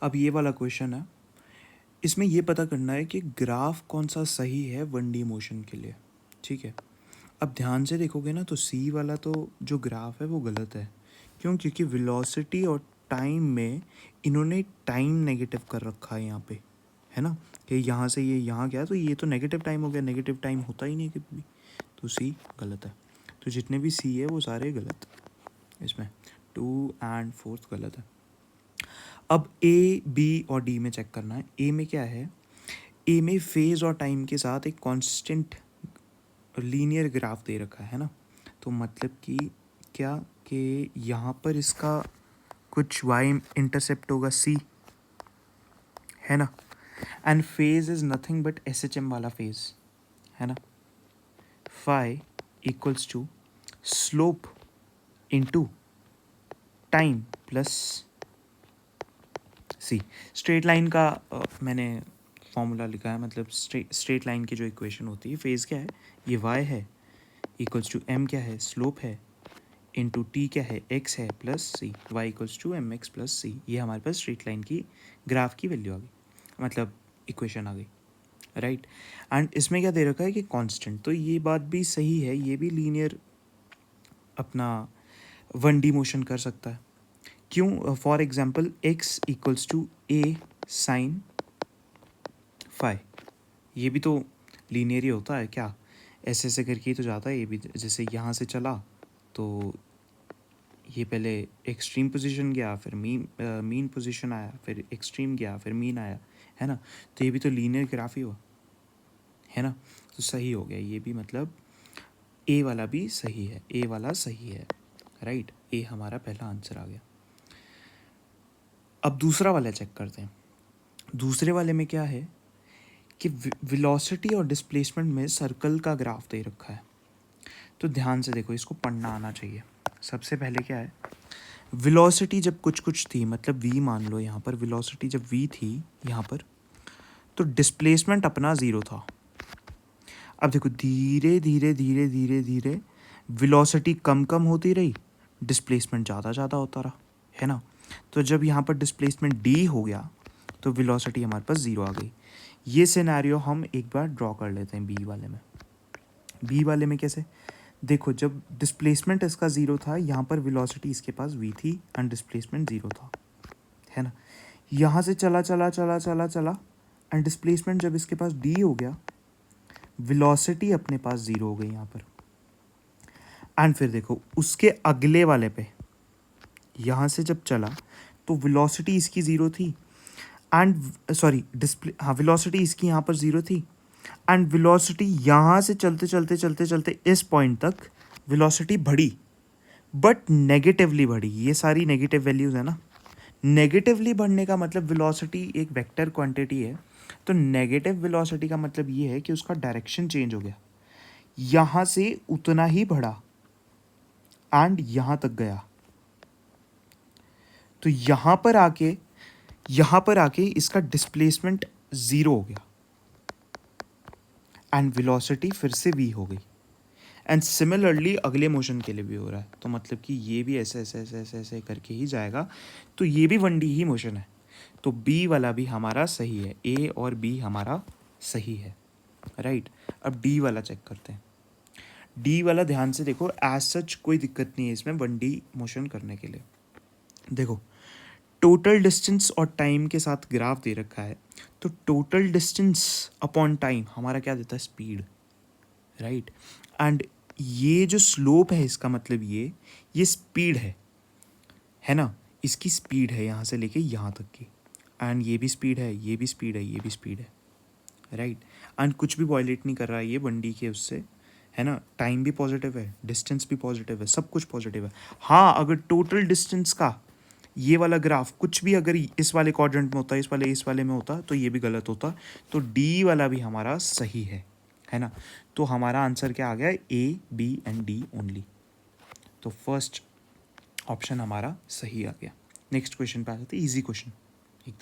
अब ये वाला क्वेश्चन है, इसमें ये पता करना है कि ग्राफ कौन सा सही है 1D मोशन के लिए, ठीक है। अब ध्यान से देखोगे ना तो सी वाला तो जो ग्राफ है वो गलत है। क्यों? क्योंकि वेलोसिटी और टाइम में इन्होंने टाइम नेगेटिव कर रखा है यहाँ पे, है ना, कि यहाँ से ये यहाँ गया तो ये तो नेगेटिव टाइम हो गया, नेगेटिव टाइम होता ही नहीं कभी भी, तो सी गलत है। तो जितने भी सी है वो सारे गलत, इसमें 2 और 4 गलत है। अब ए बी और डी में चेक करना है। ए में क्या है? ए में फेज और टाइम के साथ एक कांस्टेंट लीनियर ग्राफ दे रखा है ना, तो मतलब कि क्या कि यहाँ पर इसका कुछ वाई इंटरसेप्ट होगा सी, है ना, and phase is nothing but S H M वाला फेज, है ना। Phi equals to slope into time plus C. Straight line का मैंने फॉर्मूला लिखा है, मतलब स्ट्रेट लाइन की जो इक्वेशन होती है, फेज क्या है, ये वाई है, इक्वल्स टू एम क्या है, स्लोप है, इंटू टी क्या है, एक्स है, plus c, y equals to m x plus c. ये हमारे पास स्ट्रेट लाइन की ग्राफ की वैल्यू आ गई, मतलब इक्वेशन आ गई, राइट। एंड इसमें क्या दे रखा है कि कांस्टेंट, तो ये बात भी सही है, ये भी लीनियर अपना 1D मोशन कर सकता है। क्यों? For example x equals to a sine phi, ये भी तो लीनियर ही होता है क्या, ऐसे ऐसे करके ही तो जाता है ये भी। जैसे यहाँ से चला तो ये पहले एक्सट्रीम पोजीशन गया, फिर मीन पोजीशन आया, फिर एक्सट्रीम गया, फिर मीन आया, है ना, तो ये भी तो लीनियर ग्राफ ही हुआ, है ना, तो सही हो गया ये भी, मतलब ए वाला भी सही है, ए वाला सही है, राइट। ए हमारा पहला आंसर आ गया। अब दूसरा वाला चेक करते हैं। दूसरे वाले में क्या है कि वेलोसिटी और डिस्प्लेसमेंट में सर्कल का ग्राफ दे रखा है, तो ध्यान से देखो, इसको पढ़ना आना चाहिए। सबसे पहले क्या है, वेलोसिटी जब कुछ कुछ थी, मतलब v मान लो, यहाँ पर वेलोसिटी जब v थी यहाँ पर, तो डिस्प्लेसमेंट अपना ज़ीरो था। अब देखो धीरे धीरे धीरे धीरे धीरे वेलोसिटी कम कम होती रही, डिस्प्लेसमेंट ज़्यादा ज़्यादा होता रहा, है ना। तो जब यहाँ पर डिस्प्लेसमेंट d हो गया तो वेलोसिटी हमारे पास ज़ीरो आ गई। ये सिनेरियो हम एक बार ड्रॉ कर लेते हैं बी वाले में। बी वाले में कैसे? देखो, जब डिस्प्लेसमेंट इसका ज़ीरो था, यहाँ पर वेलोसिटी इसके पास v थी एंड डिस्प्लेसमेंट ज़ीरो था, है ना। यहाँ से चला चला चला चला चला एंड डिस्प्लेसमेंट जब इसके पास d हो गया, वेलोसिटी अपने पास ज़ीरो हो गई यहाँ पर। एंड फिर देखो उसके अगले वाले पे, यहाँ से जब चला तो वेलोसिटी इसकी ज़ीरो थी एंड सॉरी वेलोसिटी इसकी यहाँ पर ज़ीरो थी एंड वेलोसिटी यहाँ से चलते चलते चलते चलते इस पॉइंट तक वेलोसिटी बढ़ी, बट नेगेटिवली बढ़ी। ये सारी नेगेटिव वैल्यूज़ है ना, नेगेटिवली बढ़ने का मतलब वेलोसिटी एक वेक्टर क्वांटिटी है, तो नेगेटिव वेलोसिटी का मतलब ये है कि उसका डायरेक्शन चेंज हो गया, यहाँ से उतना ही बढ़ा एंड यहाँ तक गया, तो यहाँ पर आके इसका डिस्प्लेसमेंट ज़ीरो हो गया एंड वेलोसिटी फिर से v हो गई। एंड सिमिलरली अगले मोशन के लिए भी हो रहा है, तो मतलब कि ये भी ऐसे ऐसे ऐसे ऐसे ऐसे करके ही जाएगा, तो ये भी 1D ही मोशन है, तो बी वाला भी हमारा सही है, ए और बी हमारा सही है, राइट। अब डी वाला चेक करते हैं। डी वाला ध्यान से देखो, एज सच कोई दिक्कत नहीं है इसमें 1D मोशन करने के लिए। देखो टोटल डिस्टेंस और टाइम के साथ ग्राफ दे रखा है, तो टोटल डिस्टेंस अपॉन टाइम हमारा क्या देता है, स्पीड, राइट। एंड ये जो स्लोप है इसका मतलब ये स्पीड है ना, इसकी स्पीड है यहाँ से लेके यहाँ तक की, एंड ये भी स्पीड है, ये भी स्पीड है, ये भी स्पीड है, राइट। एंड कुछ भी वायलेट नहीं कर रहा है ये 1D के उससे, है ना। टाइम भी पॉजिटिव है, डिस्टेंस भी पॉजिटिव है, सब कुछ पॉजिटिव है। हाँ, अगर टोटल डिस्टेंस का ये वाला ग्राफ कुछ भी अगर इस वाले क्वाड्रेंट में होता, इस वाले में होता, तो ये भी गलत होता, तो डी वाला भी हमारा सही है ना। तो हमारा आंसर क्या आ गया, A B and D only, तो फर्स्ट ऑप्शन हमारा सही आ गया। नेक्स्ट क्वेश्चन पे आ जाते हैं, इजी क्वेश्चन।